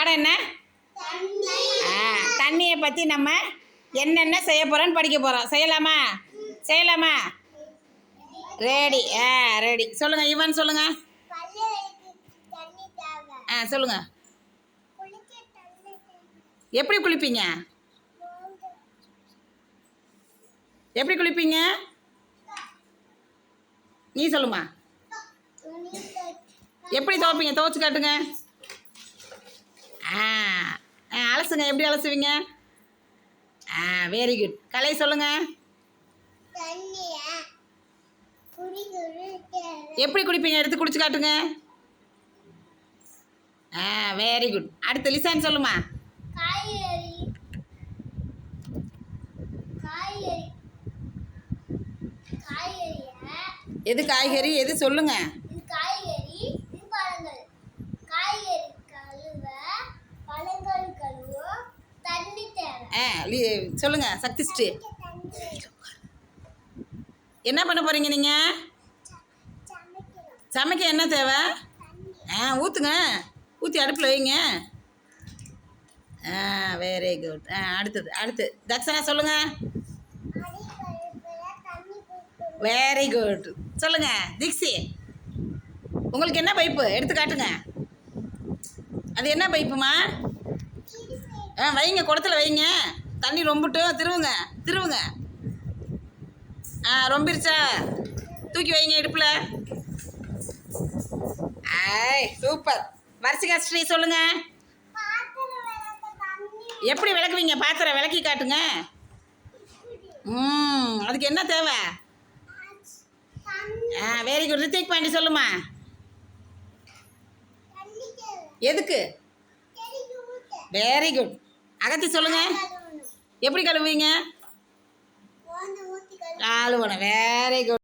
பாடம் என்ன? தண்ணியை பற்றி நம்ம என்னென்ன செய்ய போகிறோன்னு படிக்க போகிறோம். செய்யலாமா? செய்யலாமா? ரெடி. ரெடி. சொல்லுங்கள் யுவன், சொல்லுங்கள். சொல்லுங்கள். எப்படி குளிப்பீங்க? எப்படி குளிப்பீங்க? நீ சொல்லுமா. எப்படி துவைப்பீங்க? துவைச்சு காட்டுங்க. அலசுங்க. எப்படி அலசுவீங்க? Very good. கலை சொல்லுங்க. எப்படி குடிப்பீங்க? எடுத்து குடிச்சு காட்டுங்க. Very good. அடுத்து லிசான் சொல்லுமா. எது காய்கறி, எது சொல்லுங்க. சொல்லுங்க சக்திஸ்ரீ. என்ன பண்ண போறீங்க நீங்க? சமைக்க என்ன தேவை? ஊற்றுங்க. ஊற்றி அடுப்பில் வைங்க. Very good. அடுத்து தக்ஷனா சொல்லுங்க. Very good. சொல்லுங்க தீக்ஷி. உங்களுக்கு என்ன பைப்பு எடுத்து காட்டுங்க. அது என்ன பைப்புமா? வைங்க, குடத்துல வைங்க. தண்ணி ரொம்பட்டும். திருவுங்க. ரொம்பிருச்சா? தூக்கி வைங்க இடுப்பில். சூப்பர். வர்ஷிகா ஸ்ரீ சொல்லுங்க. எப்படி விளக்குவீங்க? பாத்திரம் விளக்கி காட்டுங்க. அதுக்கு என்ன தேவை? Very good. ரித்திக் பாண்டி சொல்லுமா. எதுக்கு? Very good. அகத்தி சொல்லுங்க. எப்படி கழுவுவீங்க? கழுவணும். Very good.